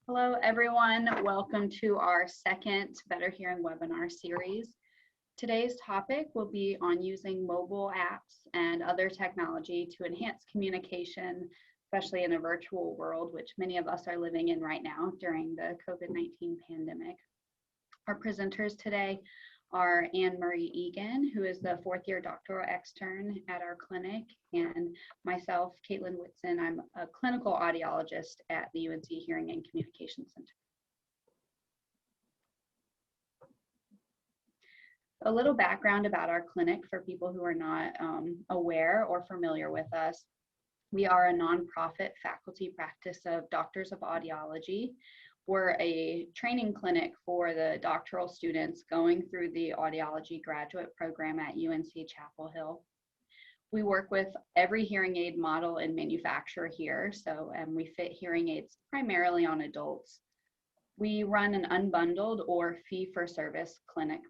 Hello, everyone. Welcome to our second Better Hearing webinar series. Today's topic will be on using mobile apps and other technology to enhance communication, especially in a virtual world, which many of us are living in right now during the COVID-19 pandemic. Our presenters today are Anne-Marie Egan, who is the fourth-year doctoral extern at our clinic, and myself, Caitlin Whitson. I'm a clinical audiologist at the UNC Hearing and Communication Center. A little background about our clinic for people who are not aware or familiar with us. We are a nonprofit faculty practice of Doctors of Audiology. We're a training clinic for the doctoral students going through the audiology graduate program at UNC Chapel Hill. We work with every hearing aid model and manufacturer here, so we fit hearing aids primarily on adults. We run an unbundled or fee-for-service clinic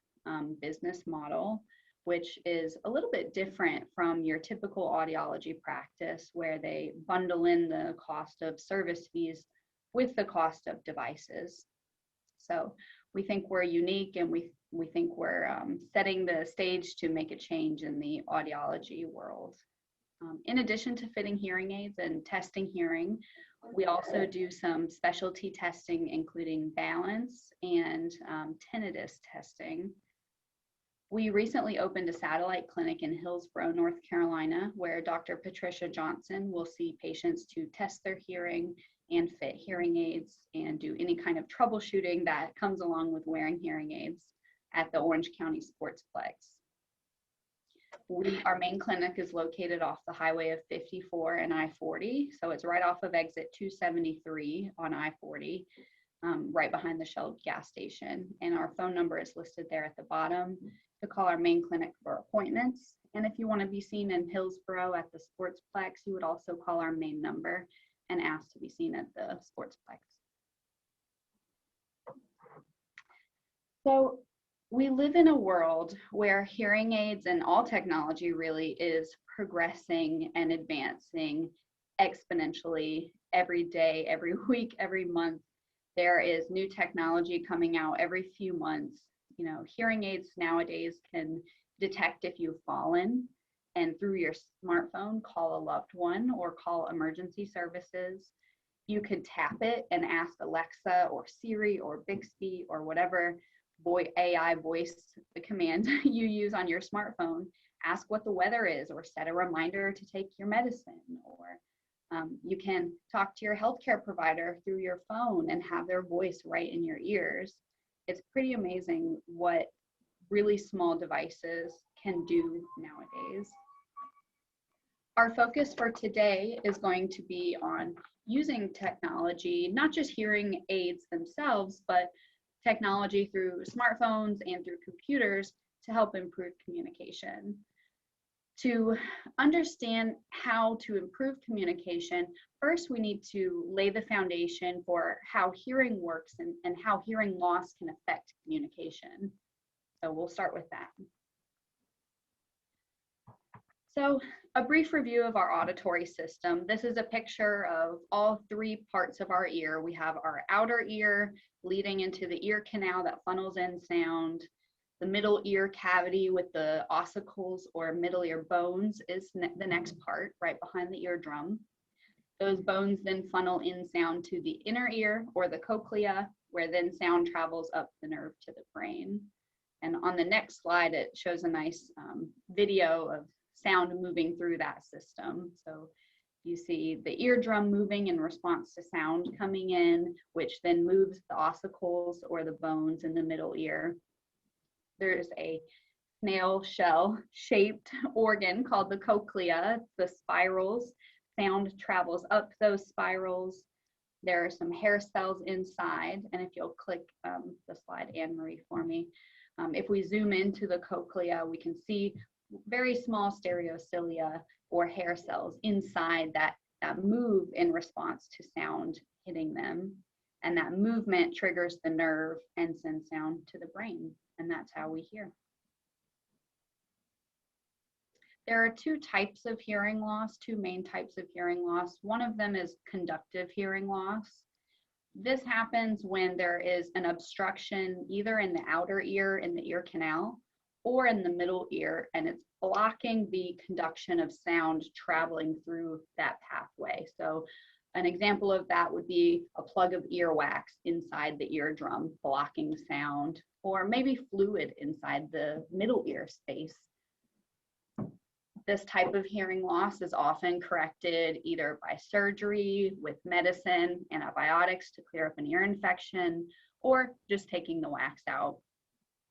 business model, which is a little bit different from your typical audiology practice where they bundle in the cost of service fees with the cost of devices. So we think we're unique, and we think we're setting the stage to make a change in the audiology world. In addition to fitting hearing aids and testing hearing, we also do some specialty testing, including balance and tinnitus testing. We recently opened a satellite clinic in Hillsborough, North Carolina, where Dr. Patricia Johnson will see patients to test their hearing and fit hearing aids and do any kind of troubleshooting that comes along with wearing hearing aids at the Orange County Sportsplex. Our main clinic is located off the highway of 54 and I-40, so it's right off of exit 273 on I-40, right behind the Shell gas station. And our phone number is listed there at the bottom to call our main clinic for appointments. And if you want to be seen in Hillsborough at the Sportsplex, you would also call our main number and ask to be seen at the Sportsplex. So we live in a world where hearing aids and all technology really is progressing and advancing exponentially every day, every week, every month. There is new technology coming out every few months. You know, hearing aids nowadays can detect if you've fallen, and through your smartphone, call a loved one or call emergency services. You could tap it and ask Alexa or Siri or Bixby or whatever AI voice the command you use on your smartphone. Ask what the weather is or set a reminder to take your medicine. Or you can talk to your healthcare provider through your phone and have their voice right in your ears. It's pretty amazing what really small devices can do nowadays. Our focus for today is going to be on using technology, not just hearing aids themselves, but technology through smartphones and through computers to help improve communication. To understand how to improve communication, first we need to lay the foundation for how hearing works and how hearing loss can affect communication. So we'll start with that. So a brief review of our auditory system. This is a picture of all three parts of our ear. We have our outer ear leading into the ear canal that funnels in sound. The middle ear cavity with the ossicles or middle ear bones is the next part, right behind the eardrum. Those bones then funnel in sound to the inner ear or the cochlea, where then sound travels up the nerve to the brain. And on the next slide, it shows a nice video of sound moving through that system. So you see the eardrum moving in response to sound coming in, which then moves the ossicles or the bones in the middle ear. There's a snail shell shaped organ called the cochlea. The spirals, sound travels up those spirals. There are some hair cells inside, and if you'll click the slide, Anne-Marie, for me. If we zoom into the cochlea, we can see very small stereocilia or hair cells inside that move in response to sound hitting them. And that movement triggers the nerve and sends sound to the brain. And that's how we hear. There are two types of hearing loss, two main types of hearing loss. One of them is conductive hearing loss. This happens when there is an obstruction either in the outer ear, in the ear canal, or in the middle ear, and it's blocking the conduction of sound traveling through that pathway. So an example of that would be a plug of earwax inside the eardrum blocking sound, or maybe fluid inside the middle ear space. This type of hearing loss is often corrected either by surgery, with medicine, antibiotics to clear up an ear infection, or just taking the wax out.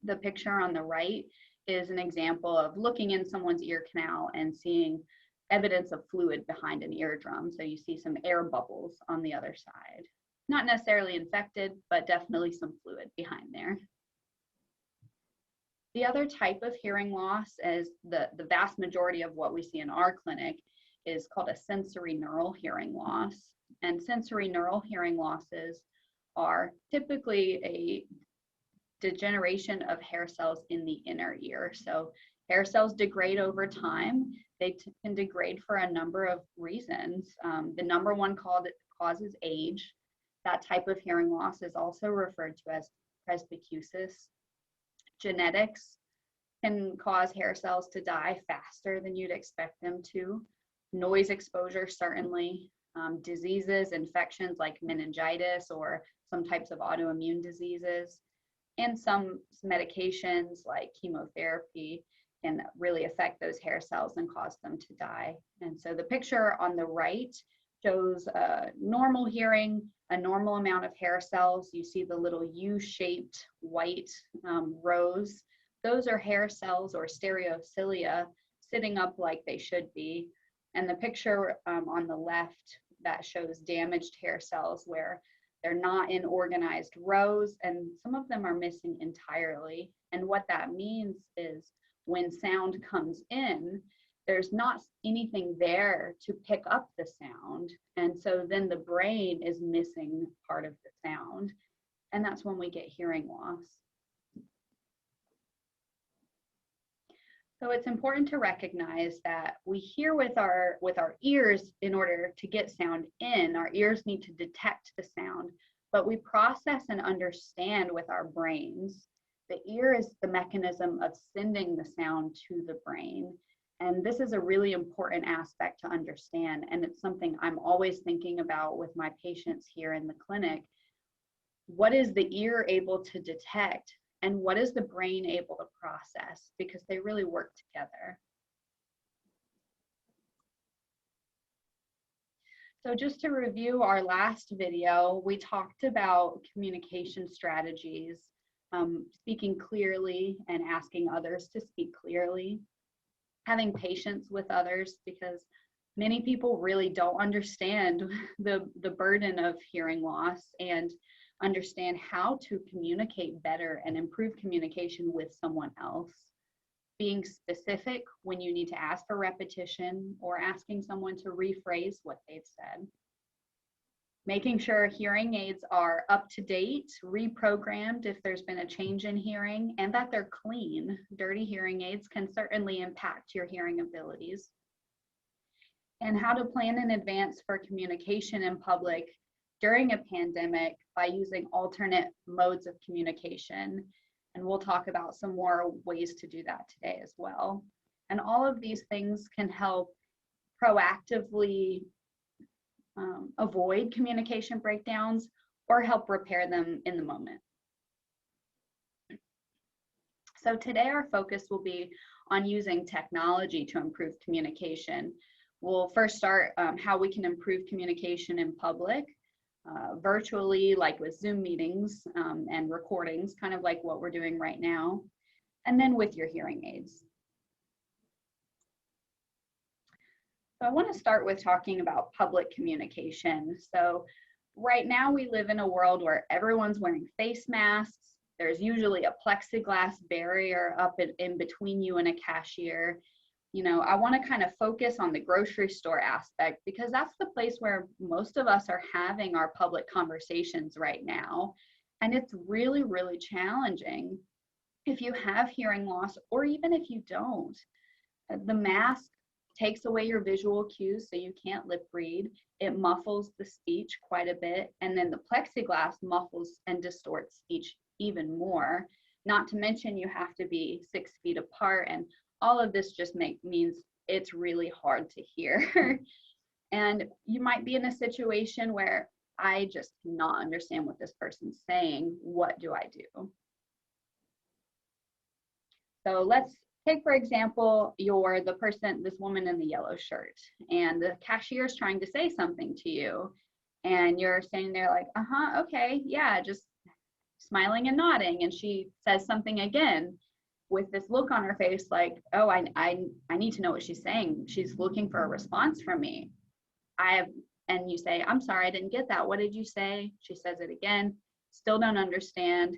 The picture on the right is an example of looking in someone's ear canal and seeing evidence of fluid behind an eardrum. So you see some air bubbles on the other side. Not necessarily infected, but definitely some fluid behind there. The other type of hearing loss, is the vast majority of what we see in our clinic, is called a sensorineural hearing loss. And sensorineural hearing losses are typically a degeneration of hair cells in the inner ear. So hair cells degrade over time. They can degrade for a number of reasons. The number one cause is age. That type of hearing loss is also referred to as presbycusis. Genetics can cause hair cells to die faster than you'd expect them to. Noise exposure, certainly. Diseases, infections like meningitis or some types of autoimmune diseases, and some medications like chemotherapy can really affect those hair cells and cause them to die. And so the picture on the right shows normal hearing, a normal amount of hair cells. You see the little U-shaped white rows. Those are hair cells or stereocilia sitting up like they should be. And the picture on the left, that shows damaged hair cells where they're not in organized rows, and some of them are missing entirely. And what that means is when sound comes in, there's not anything there to pick up the sound. And so then the brain is missing part of the sound. And that's when we get hearing loss. So it's important to recognize that we hear with our ears in order to get sound in. Our ears need to detect the sound, but we process and understand with our brains. The ear is the mechanism of sending the sound to the brain. And this is a really important aspect to understand. And it's something I'm always thinking about with my patients here in the clinic. What is the ear able to detect? And what is the brain able to process? Because they really work together. So just to review our last video, we talked about communication strategies, speaking clearly and asking others to speak clearly, having patience with others, because many people really don't understand the burden of hearing loss and understand how to communicate better and improve communication with someone else. Being specific when you need to ask for repetition or asking someone to rephrase what they've said. Making sure hearing aids are up to date, reprogrammed if there's been a change in hearing, and that they're clean. Dirty hearing aids can certainly impact your hearing abilities. And how to plan in advance for communication in public during a pandemic by using alternate modes of communication. And we'll talk about some more ways to do that today as well. And all of these things can help proactively avoid communication breakdowns or help repair them in the moment. So today our focus will be on using technology to improve communication. We'll first start how we can improve communication in public, virtually, like with Zoom meetings and recordings, kind of like what we're doing right now, and then with your hearing aids. So I want to start with talking about public communication. So right now we live in a world where everyone's wearing face masks. There's usually a plexiglass barrier up in between you and a cashier. You know, I want to kind of focus on the grocery store aspect because that's the place where most of us are having our public conversations right now. And it's really, really challenging if you have hearing loss or even if you don't. The mask takes away your visual cues so you can't lip read. It muffles the speech quite a bit. And then the plexiglass muffles and distorts speech even more. Not to mention you have to be 6 feet apart, and all of this just means it's really hard to hear. And you might be in a situation where I just cannot understand what this person's saying. What do I do? So let's take, for example, you're the person, this woman in the yellow shirt, and the cashier is trying to say something to you, and you're standing there like, okay, yeah, just smiling and nodding, and she says something again with this look on her face like, oh, I need to know what she's saying. She's looking for a response from me. And you say, I'm sorry, I didn't get that. What did you say? She says it again, still don't understand.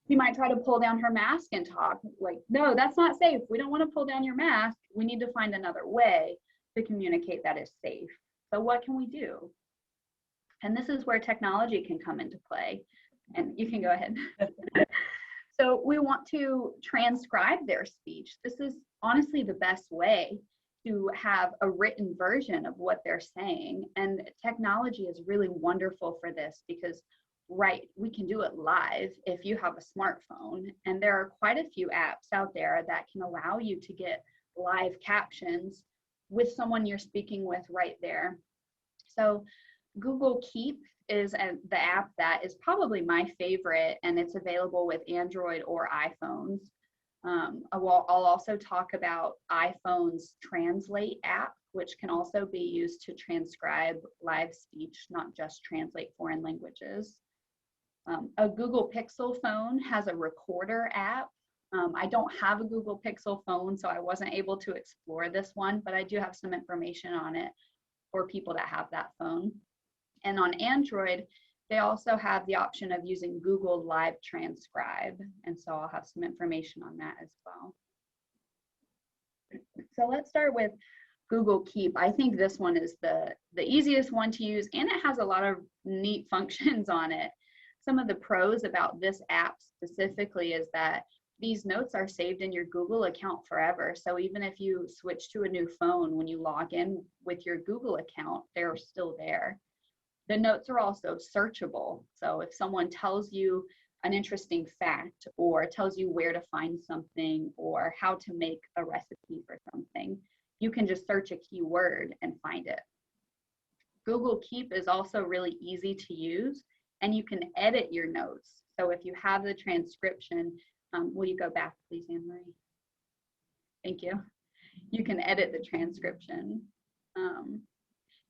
You might try to pull down her mask and talk like, no, that's not safe. We don't want to pull down your mask. We need to find another way to communicate that is safe. So what can we do? And this is where technology can come into play. And you can go ahead. So we want to transcribe their speech. This is honestly the best way to have a written version of what they're saying. And technology is really wonderful for this because we can do it live if you have a smartphone. And there are quite a few apps out there that can allow you to get live captions with someone you're speaking with right there. So Google Keep is the app that is probably my favorite, and it's available with Android or iPhones. I'll also talk about iPhone's Translate app, which can also be used to transcribe live speech, not just translate foreign languages. A Google Pixel phone has a recorder app. I don't have a Google Pixel phone, so I wasn't able to explore this one, but I do have some information on it for people that have that phone. And on Android, they also have the option of using Google Live Transcribe. And so I'll have some information on that as well. So let's start with Google Keep. I think this one is the easiest one to use, and it has a lot of neat functions on it. Some of the pros about this app specifically is that these notes are saved in your Google account forever. So even if you switch to a new phone, when you log in with your Google account, they're still there. The notes are also searchable. So if someone tells you an interesting fact or tells you where to find something or how to make a recipe for something, you can just search a keyword and find it. Google Keep is also really easy to use, and you can edit your notes. So if you have the transcription, will you go back, please, Anne-Marie? Thank you. You can edit the transcription.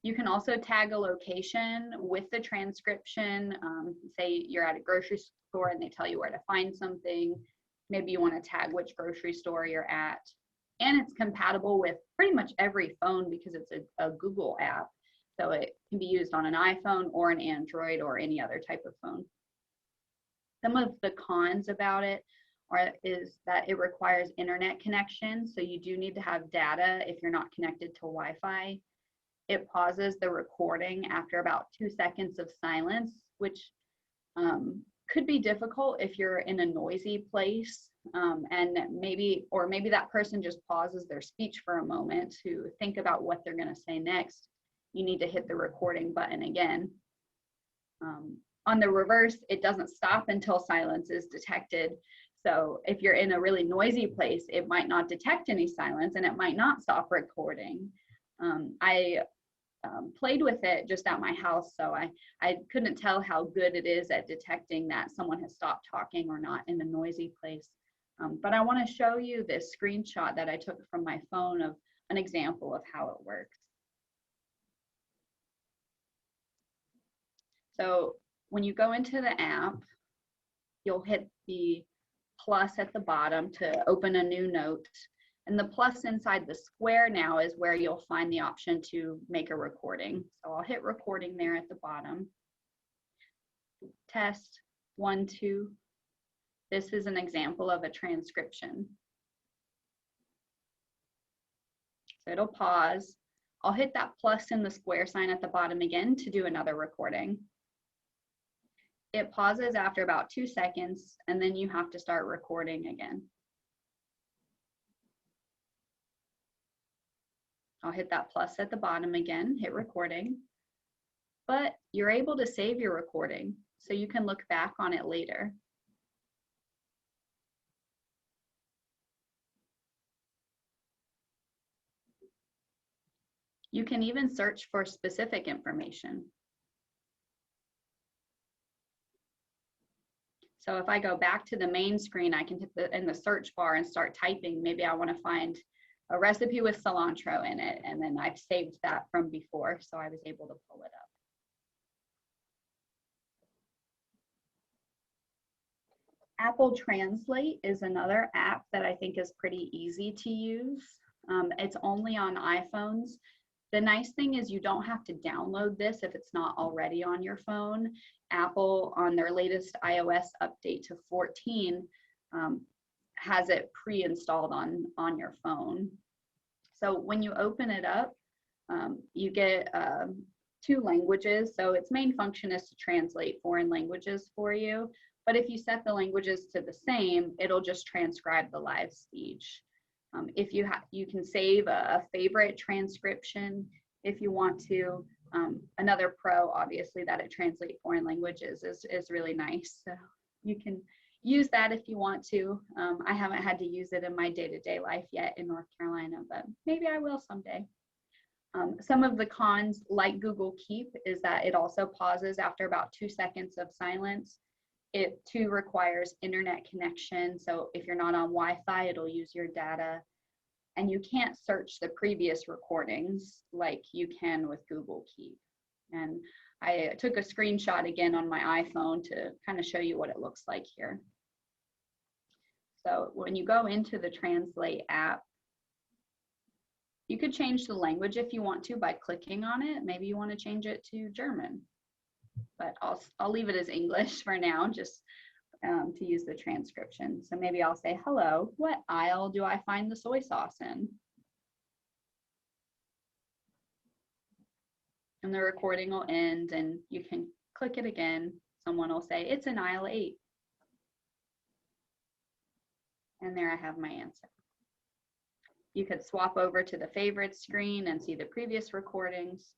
You can also tag a location with the transcription. Say you're at a grocery store and they tell you where to find something. Maybe you want to tag which grocery store you're at. And it's compatible with pretty much every phone because it's a Google app. So it can be used on an iPhone or an Android or any other type of phone. Some of the cons about it is that it requires internet connection. So you do need to have data if you're not connected to Wi-Fi. It pauses the recording after about 2 seconds of silence, which could be difficult if you're in a noisy place, and maybe that person just pauses their speech for a moment to think about what they're going to say next. You need to hit the recording button again. On the reverse, it doesn't stop until silence is detected. So if you're in a really noisy place, it might not detect any silence and it might not stop recording. I played with it just at my house, so I couldn't tell how good it is at detecting that someone has stopped talking or not in a noisy place. But I want to show you this screenshot that I took from my phone of an example of how it works. So when you go into the app, you'll hit the plus at the bottom to open a new note. And the plus inside the square now is where you'll find the option to make a recording. So I'll hit recording there at the bottom. Test 1, 2. This is an example of a transcription. So it'll pause. I'll hit that plus in the square sign at the bottom again to do another recording. It pauses after about 2 seconds, and then you have to start recording again. I'll hit that plus at the bottom again, hit recording. But you're able to save your recording so you can look back on it later. You can even search for specific information. So if I go back to the main screen, I can hit in the search bar and start typing. Maybe I want to find a recipe with cilantro in it, and then I've saved that from before, so I was able to pull it up. Apple Translate is another app that I think is pretty easy to use. It's only on iPhones. The nice thing is you don't have to download this if it's not already on your phone. Apple, on their latest iOS update to 14, has it pre-installed on your phone. So when you open it up, you get 2 languages. So its main function is to translate foreign languages for you. But if you set the languages to the same, it'll just transcribe the live speech. If you can save a favorite transcription if you want to. Another pro, obviously, that it translates foreign languages is really nice. So you can use that if you want to. I haven't had to use it in my day-to-day life yet in North Carolina, but maybe I will someday. Some of the cons, like Google Keep, is that it also pauses after about 2 seconds of silence. It too requires internet connection. So if you're not on Wi-Fi, it'll use your data. And you can't search the previous recordings like you can with Google Keep. And I took a screenshot again on my iPhone to kind of show you what it looks like here. So when you go into the Translate app, you could change the language if you want to by clicking on it. Maybe you want to change it to German, but I'll leave it as English for now, just to use the transcription. So maybe I'll say, hello, what aisle do I find the soy sauce in? And the recording will end and you can click it again. Someone will say, it's in aisle 8. And there I have my answer. You could swap over to the favorites screen and see the previous recordings.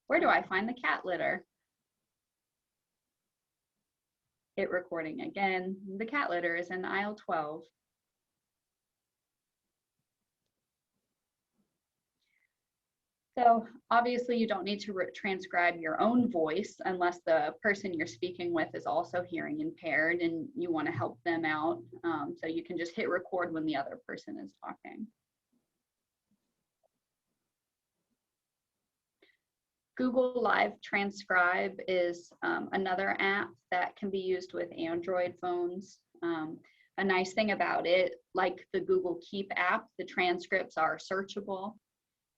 Where do I find the cat litter? Hit recording again. The cat litter is in aisle 12. So obviously you don't need to transcribe your own voice unless the person you're speaking with is also hearing impaired and you want to help them out. So you can just hit record when the other person is talking. Google Live Transcribe is another app that can be used with Android phones. A nice thing about it, like the Google Keep app, the transcripts are searchable.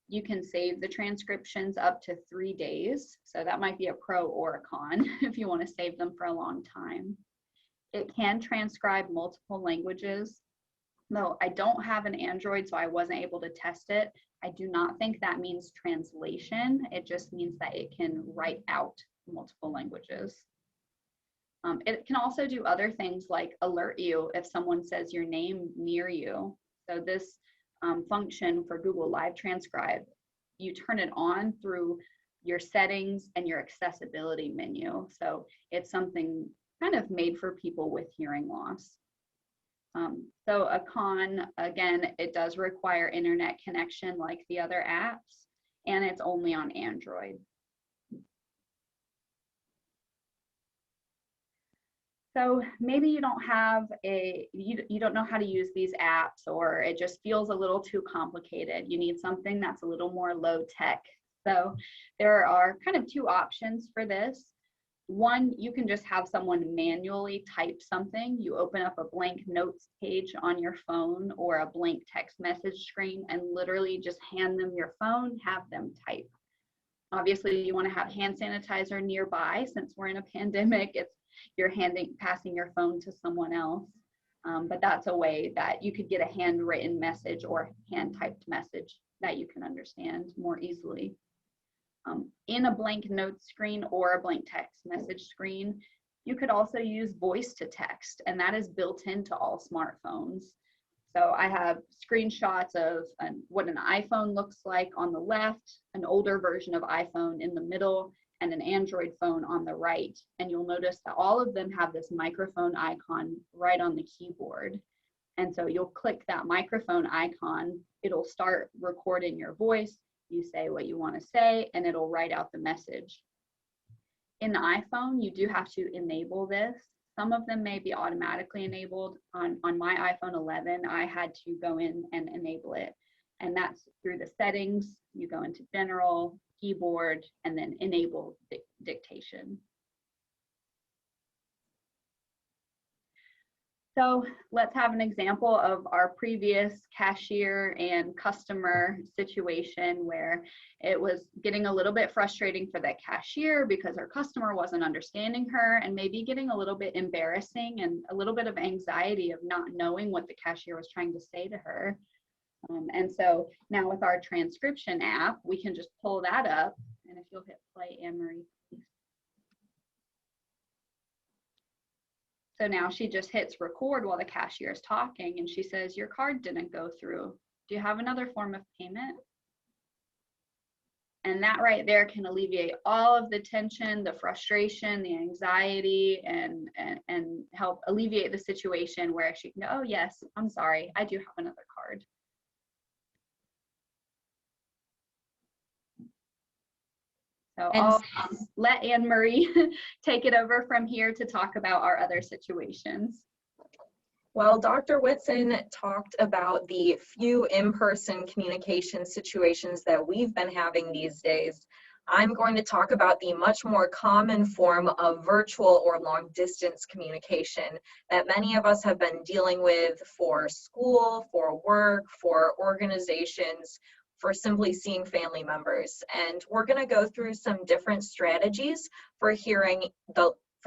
You can save the transcriptions up to 3 days. So that might be a pro or a con if you want to save them for a long time. It can transcribe multiple languages. Though I don't have an Android, so I wasn't able to test it. I do not think that means translation. It just means that it can write out multiple languages. It can also do other things like alert you if someone says your name near you. So this function for Google Live Transcribe, you turn it on through your settings and your accessibility menu. So it's something kind of made for people with hearing loss. So a con, again, it does require internet connection like the other apps, and it's only on Android. So maybe you don't have you don't know how to use these apps, or it just feels a little too complicated. You need something that's a little more low tech. So there are kind of 2 options for this. One, you can just have someone manually type something. You open up a blank notes page on your phone or a blank text message screen and literally just hand them your phone, have them type. Obviously, you want to have hand sanitizer nearby. Since we're in a pandemic, you're passing your phone to someone else. But that's a way that you could get a handwritten message or hand typed message that you can understand more easily. In a blank notes screen or a blank text message screen, you could also use voice to text, and that is built into all smartphones. So I have screenshots of what an iPhone looks like on the left, an older version of iPhone in the middle, and an Android phone on the right. And you'll notice that all of them have this microphone icon right on the keyboard. And so you'll click that microphone icon, it'll start recording your voice, you say what you want to say, and it'll write out the message. In the iPhone, you do have to enable this. Some of them may be automatically enabled. On my iPhone 11, I had to go in and enable it. And that's through the settings. You go into General, Keyboard, and then Enable Dictation. So let's have an example of our previous cashier and customer situation where it was getting a little bit frustrating for that cashier because her customer wasn't understanding her, and maybe getting a little bit embarrassing and a little bit of anxiety of not knowing what the cashier was trying to say to her. And so now with our transcription app, we can just pull that up, and if you'll hit play, Anne-Marie, please. So now she just hits record while the cashier is talking, and she says, your card didn't go through. Do you have another form of payment? And that right there can alleviate all of the tension, the frustration, the anxiety, and help alleviate the situation where she can go, oh yes, I'm sorry, I do have another card. So I'll let Anne-Marie take it over from here to talk about our other situations. Well, Dr. Whitson talked about the few in-person communication situations that we've been having these days. I'm going to talk about the much more common form of virtual or long-distance communication that many of us have been dealing with for school, for work, for organizations, for simply seeing family members. And we're going to go through some different strategies for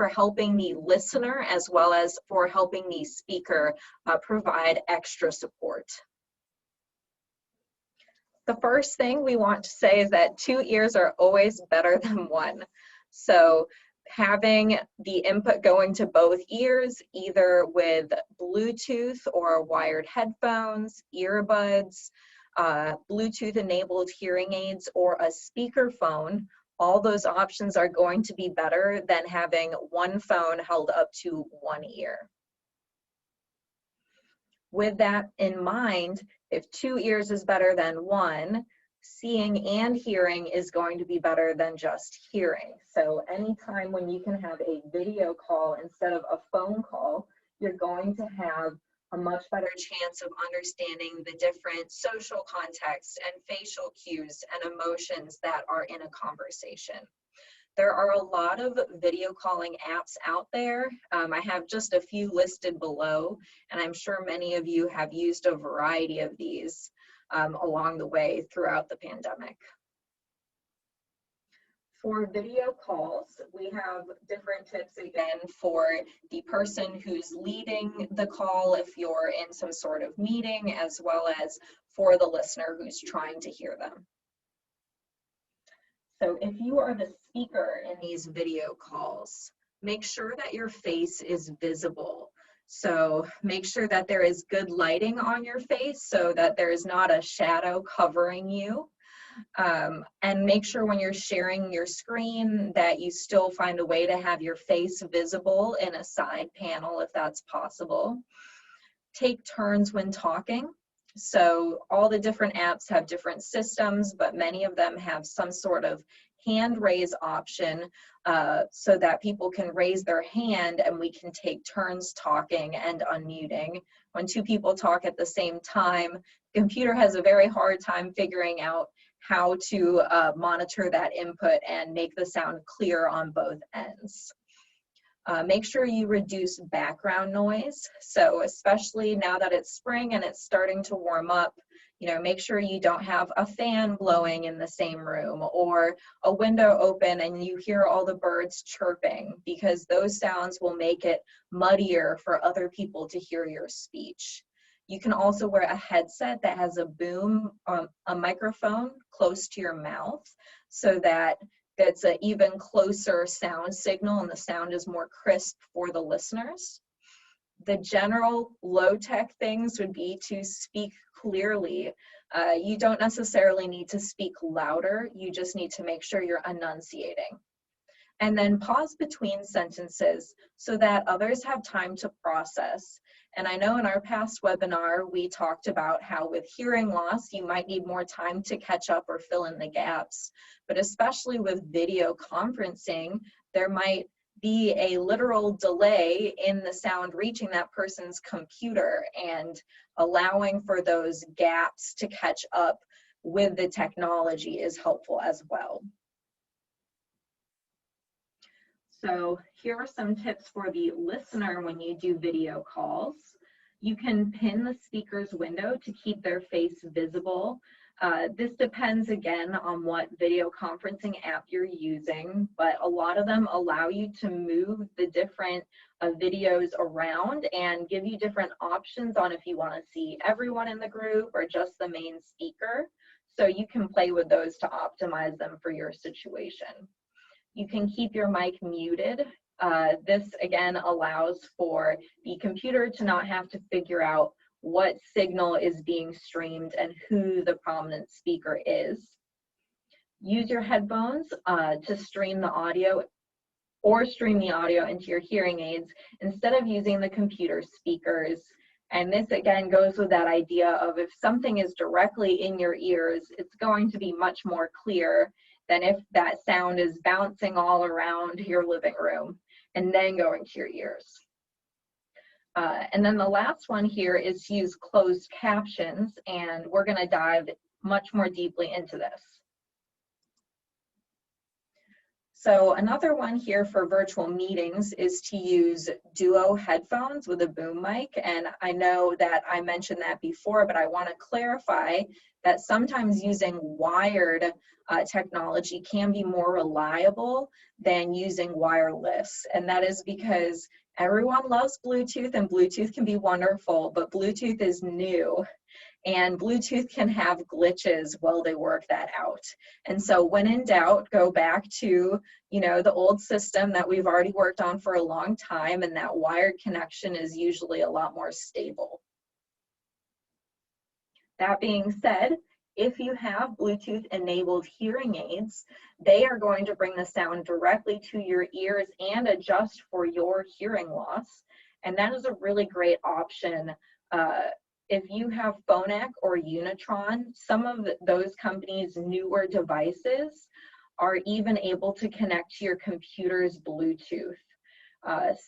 helping the listener as well as for helping the speaker provide extra support. The first thing we want to say is that 2 ears are always better than 1. So having the input going to both ears, either with Bluetooth or wired headphones, earbuds, Bluetooth enabled hearing aids, or a speakerphone, all those options are going to be better than having one phone held up to one ear. With that in mind, if 2 ears is better than 1, seeing and hearing is going to be better than just hearing. So anytime when you can have a video call instead of a phone call, you're going to have a much better chance of understanding the different social contexts and facial cues and emotions that are in a conversation. There are a lot of video calling apps out there. I have just a few listed below, and I'm sure many of you have used a variety of these along the way throughout the pandemic. For video calls, we have different tips again for the person who's leading the call if you're in some sort of meeting, as well as for the listener who's trying to hear them. So if you are the speaker in these video calls, make sure that your face is visible. So make sure that there is good lighting on your face so that there is not a shadow covering you. And make sure when you're sharing your screen that you still find a way to have your face visible in a side panel if that's possible. Take turns when talking. So all the different apps have different systems, but many of them have some sort of hand raise option so that people can raise their hand and we can take turns talking and unmuting. When 2 people talk at the same time, the computer has a very hard time figuring out how to monitor that input and make the sound clear on both ends. Make sure you reduce background noise. So especially now that it's spring and it's starting to warm up, make sure you don't have a fan blowing in the same room or a window open and you hear all the birds chirping, because those sounds will make it muddier for other people to hear your speech. You can also wear a headset that has a boom, a microphone close to your mouth so that it's an even closer sound signal and the sound is more crisp for the listeners. The general low-tech things would be to speak clearly. You don't necessarily need to speak louder, you just need to make sure you're enunciating. And then pause between sentences so that others have time to process. And I know in our past webinar, we talked about how with hearing loss, you might need more time to catch up or fill in the gaps. But especially with video conferencing, there might be a literal delay in the sound reaching that person's computer, and allowing for those gaps to catch up with the technology is helpful as well. So here are some tips for the listener when you do video calls. You can pin the speaker's window to keep their face visible. This depends again on what video conferencing app you're using, but a lot of them allow you to move the different videos around and give you different options on if you want to see everyone in the group or just the main speaker. So you can play with those to optimize them for your situation. You can keep your mic muted. This again allows for the computer to not have to figure out what signal is being streamed and who the prominent speaker is. Use your headphones to stream the audio or stream the audio into your hearing aids instead of using the computer speakers. And this again goes with that idea of if something is directly in your ears, it's going to be much more clear than if that sound is bouncing all around your living room and then going to your ears. And then the last one here is to use closed captions, and we're going to dive much more deeply into this. So another one here for virtual meetings is to use duo headphones with a boom mic. And I know that I mentioned that before, but I want to clarify that sometimes using wired technology can be more reliable than using wireless. And that is because everyone loves Bluetooth, and Bluetooth can be wonderful, but Bluetooth is new. And Bluetooth can have glitches while they work that out. And so when in doubt, go back to, the old system that we've already worked on for a long time, and that wired connection is usually a lot more stable. That being said, if you have Bluetooth enabled hearing aids, they are going to bring the sound directly to your ears and adjust for your hearing loss. And that is a really great option. If you have Phonak or Unitron, some of those companies' newer devices are even able to connect to your computer's Bluetooth.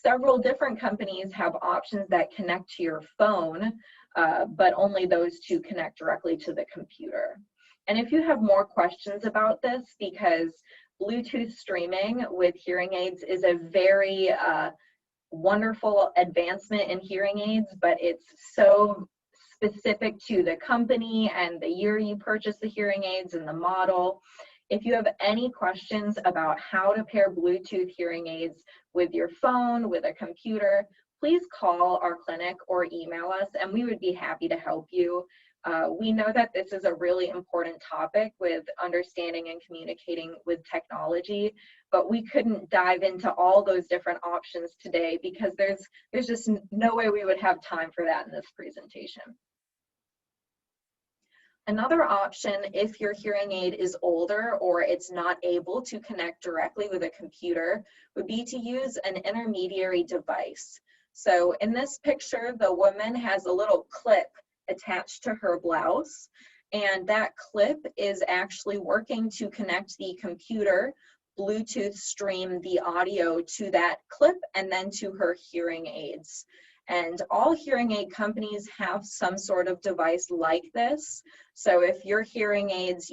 Several different companies have options that connect to your phone, but only those two connect directly to the computer. And if you have more questions about this, because Bluetooth streaming with hearing aids is a very wonderful advancement in hearing aids, but it's so specific to the company and the year you purchase the hearing aids and the model. If you have any questions about how to pair Bluetooth hearing aids with your phone, with a computer, please call our clinic or email us, and we would be happy to help you. We know that this is a really important topic with understanding and communicating with technology, but we couldn't dive into all those different options today because there's just no way we would have time for that in this presentation. Another option, if your hearing aid is older or it's not able to connect directly with a computer, would be to use an intermediary device. So in this picture, the woman has a little clip attached to her blouse, and that clip is actually working to connect the computer, Bluetooth stream the audio to that clip and then to her hearing aids. And all hearing aid companies have some sort of device like this. So if your hearing aids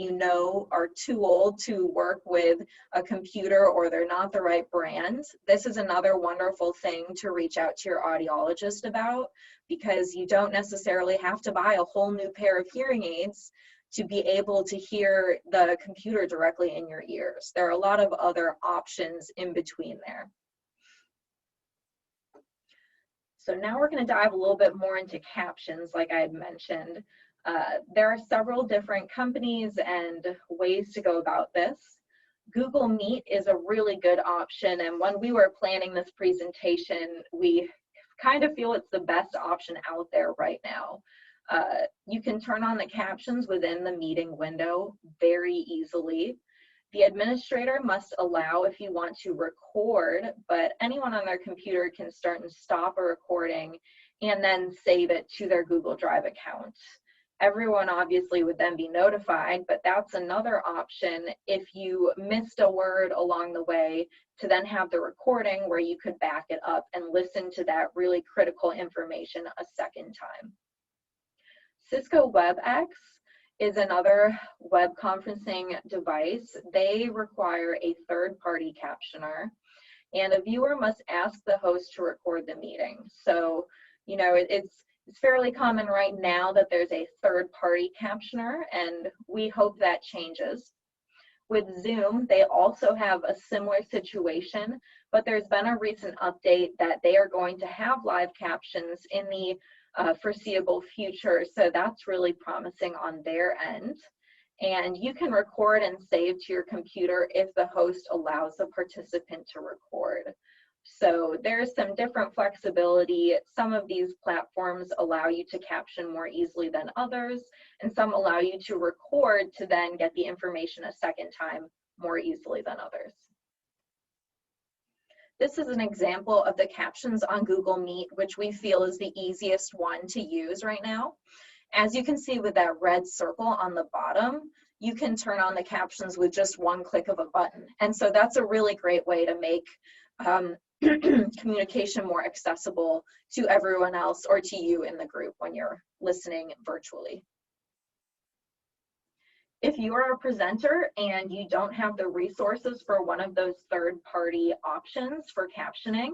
are too old to work with a computer or they're not the right brand, this is another wonderful thing to reach out to your audiologist about, because you don't necessarily have to buy a whole new pair of hearing aids to be able to hear the computer directly in your ears. There are a lot of other options in between there. So now we're going to dive a little bit more into captions, like I had mentioned. There are several different companies and ways to go about this. Google Meet is a really good option, and when we were planning this presentation, we kind of feel it's the best option out there right now. You can turn on the captions within the meeting window very easily. The administrator must allow if you want to record, but anyone on their computer can start and stop a recording and then save it to their Google Drive account. Everyone obviously would then be notified, but that's another option if you missed a word along the way, to then have the recording where you could back it up and listen to that really critical information a second time. Cisco WebEx is another web conferencing device. They require a third-party captioner, and a viewer must ask the host to record the meeting. So, you know, it's fairly common right now that there's a third-party captioner, and we hope that changes. With Zoom, they also have a similar situation, but there's been a recent update that they are going to have live captions in the foreseeable future, so that's really promising on their end. And you can record and save to your computer if the host allows the participant to record. So there's some different flexibility. Some of these platforms allow you to caption more easily than others, and some allow you to record to then get the information a second time more easily than others. This is an example of the captions on Google Meet, which we feel is the easiest one to use right now. As you can see with that red circle on the bottom, you can turn on the captions with just one click of a button. And so that's a really great way to make communication more accessible to everyone else or to you in the group when you're listening virtually. If you are a presenter and you don't have the resources for one of those third-party options for captioning,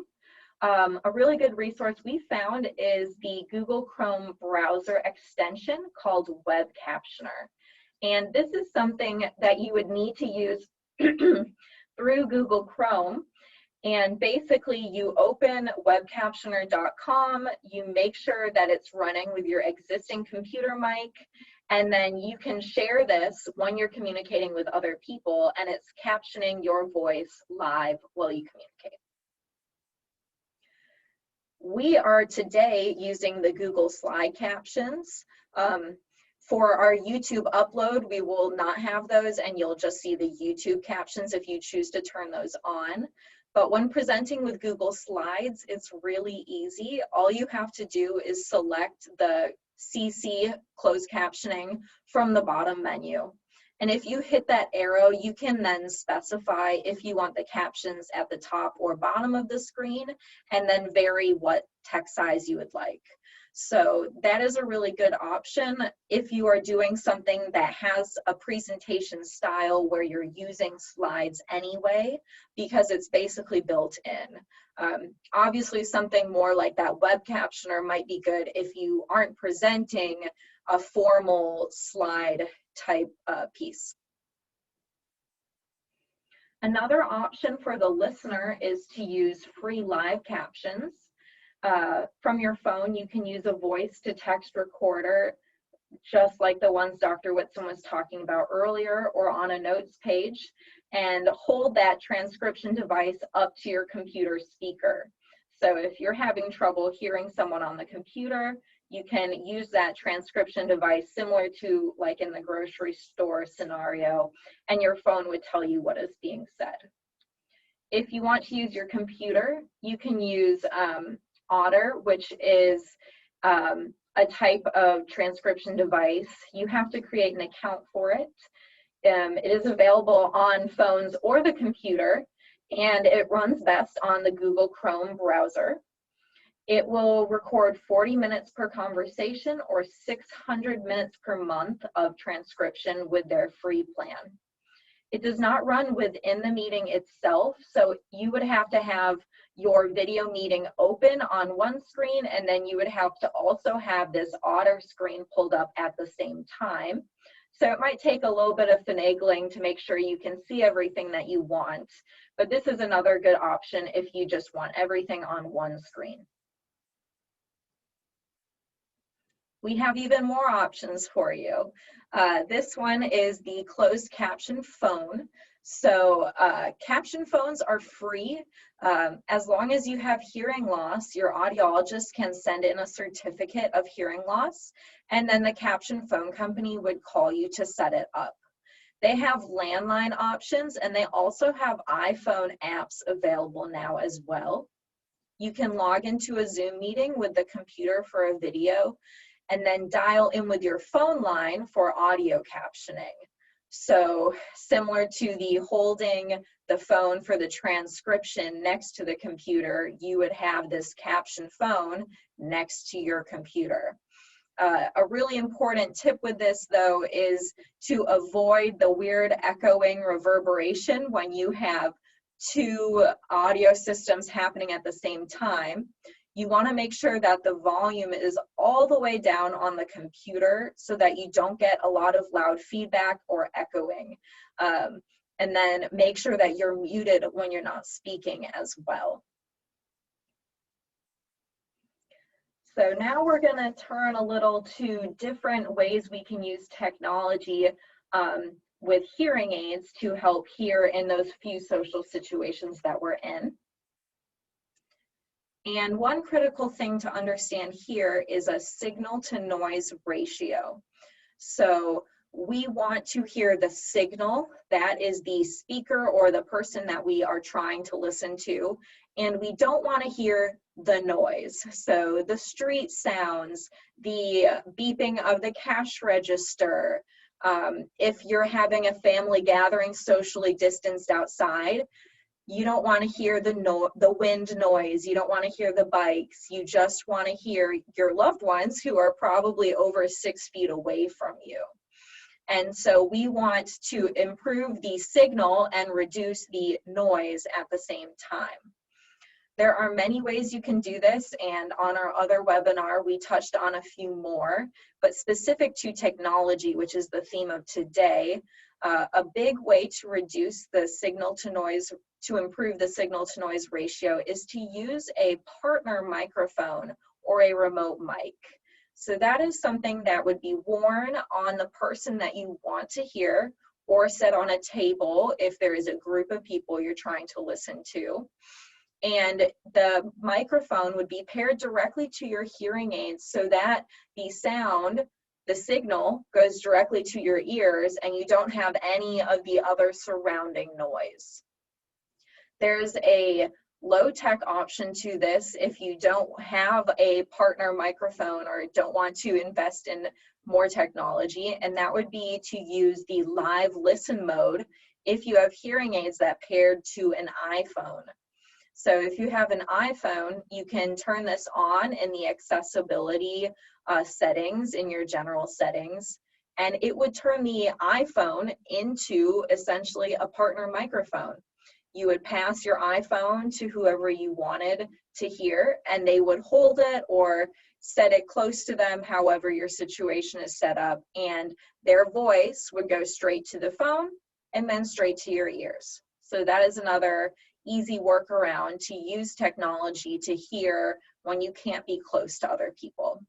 a really good resource we found is the Google Chrome browser extension called Web Captioner. And this is something that you would need to use through Google Chrome. And basically you open webcaptioner.com, you make sure that it's running with your existing computer mic, and then you can share this when you're communicating with other people, and it's captioning your voice live while you communicate. We are today using the Google slide captions. For our YouTube upload, we will not have those, and you'll just see the YouTube captions if you choose to turn those on. But when presenting with Google Slides, it's really easy. All you have to do is select the CC closed captioning from the bottom menu. And if you hit that arrow, you can then specify if you want the captions at the top or bottom of the screen, and then vary what text size you would like. So that is a really good option if you are doing something that has a presentation style where you're using slides anyway, because it's basically built in. Obviously, something more like that web captioner might be good if you aren't presenting a formal slide type piece. Another option for the listener is to use free live captions. From your phone, you can use a voice-to-text recorder, just like the ones Dr. Whitson was talking about earlier, or on a notes page, and hold that transcription device up to your computer speaker. So if you're having trouble hearing someone on the computer, you can use that transcription device similar to like in the grocery store scenario, and your phone would tell you what is being said. If you want to use your computer, you can use Otter, which is a type of transcription device. You have to create an account for it. It is available on phones or the computer, and it runs best on the Google Chrome browser. It will record 40 minutes per conversation or 600 minutes per month of transcription with their free plan. It does not run within the meeting itself, so you would have to have your video meeting open on one screen, and then you would have to also have this Otter screen pulled up at the same time. So it might take a little bit of finagling to make sure you can see everything that you want, but this is another good option if you just want everything on one screen. We have even more options for you. This one is the closed caption phone. So caption phones are free. As long as you have hearing loss, your audiologist can send in a certificate of hearing loss, and then the caption phone company would call you to set it up. They have landline options, and they also have iPhone apps available now as well. You can log into a Zoom meeting with the computer for a video, and then dial in with your phone line for audio captioning. So similar to the holding the phone for the transcription next to the computer, you would have this caption phone next to your computer. A really important tip with this, though, is to avoid the weird echoing reverberation when you have two audio systems happening at the same time. You want to make sure that the volume is all the way down on the computer so that you don't get a lot of loud feedback or echoing. And then make sure that you're muted when you're not speaking as well. So now we're going to turn a little to different ways we can use technology with hearing aids to help hear in those few social situations that we're in. And one critical thing to understand here is a signal to noise ratio. So we want to hear the signal, that is the speaker or the person that we are trying to listen to, and we don't want to hear the noise. So the street sounds, the beeping of the cash register, if you're having a family gathering socially distanced outside, you don't want to hear the wind noise. You don't want to hear the bikes. You just want to hear your loved ones who are probably over 6 feet away from you. And so we want to improve the signal and reduce the noise at the same time. There are many ways you can do this, and on our other webinar, we touched on a few more, but specific to technology, which is the theme of today, a big way to reduce the signal to noise, to improve the signal to noise ratio, is to use a partner microphone or a remote mic. So that is something that would be worn on the person that you want to hear, or set on a table if there is a group of people you're trying to listen to. And the microphone would be paired directly to your hearing aids so that the sound, the signal, goes directly to your ears and you don't have any of the other surrounding noise. There's a low-tech option to this if you don't have a partner microphone or don't want to invest in more technology, and that would be to use the live listen mode if you have hearing aids that paired to an iPhone. So if you have an iPhone, you can turn this on in the accessibility settings, in your general settings, and it would turn the iPhone into essentially a partner microphone. You would pass your iPhone to whoever you wanted to hear, and they would hold it or set it close to them, however your situation is set up, and their voice would go straight to the phone and then straight to your ears. So that is another easy workaround to use technology to hear when you can't be close to other people.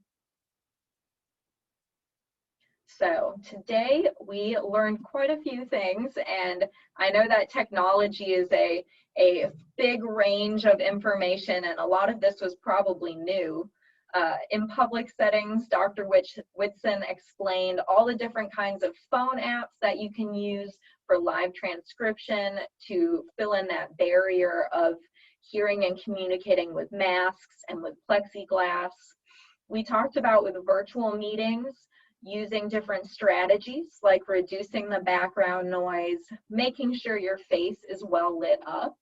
So today we learned quite a few things, and I know that technology is a big range of information, and a lot of this was probably new. In public settings, Dr. Whitson explained all the different kinds of phone apps that you can use for live transcription to fill in that barrier of hearing and communicating with masks and with plexiglass. We talked about with virtual meetings, using different strategies like reducing the background noise, making sure your face is well lit up,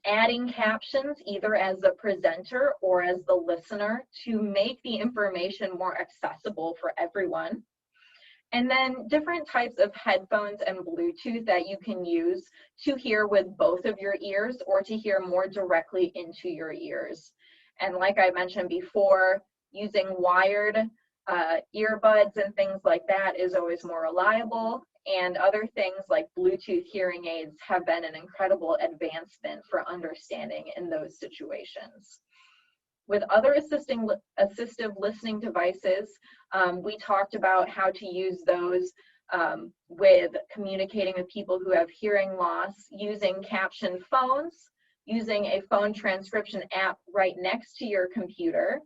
adding captions either as the presenter or as the listener to make the information more accessible for everyone. And then different types of headphones and Bluetooth that you can use to hear with both of your ears or to hear more directly into your ears. And like I mentioned before, using wired earbuds and things like that is always more reliable, and other things like Bluetooth hearing aids have been an incredible advancement for understanding in those situations. With other assistive listening devices, we talked about how to use those with communicating with people who have hearing loss using caption phones, using a phone transcription app right next to your computer,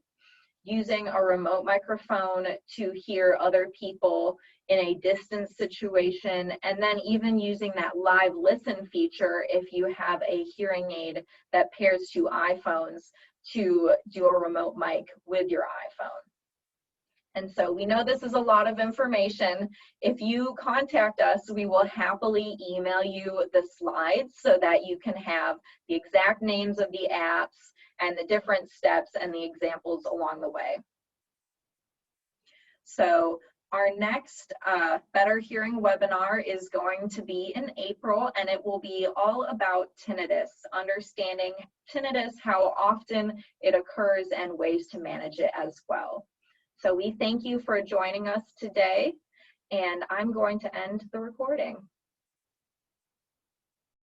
using a remote microphone to hear other people in a distance situation, and then even using that live listen feature if you have a hearing aid that pairs to iPhones to do a remote mic with your iPhone. And so we know this is a lot of information. If you contact us, we will happily email you the slides so that you can have the exact names of the apps and the different steps and the examples along the way. So our next Better Hearing webinar is going to be in April, and it will be all about tinnitus, understanding tinnitus, how often it occurs, and ways to manage it as well. So we thank you for joining us today, and I'm going to end the recording.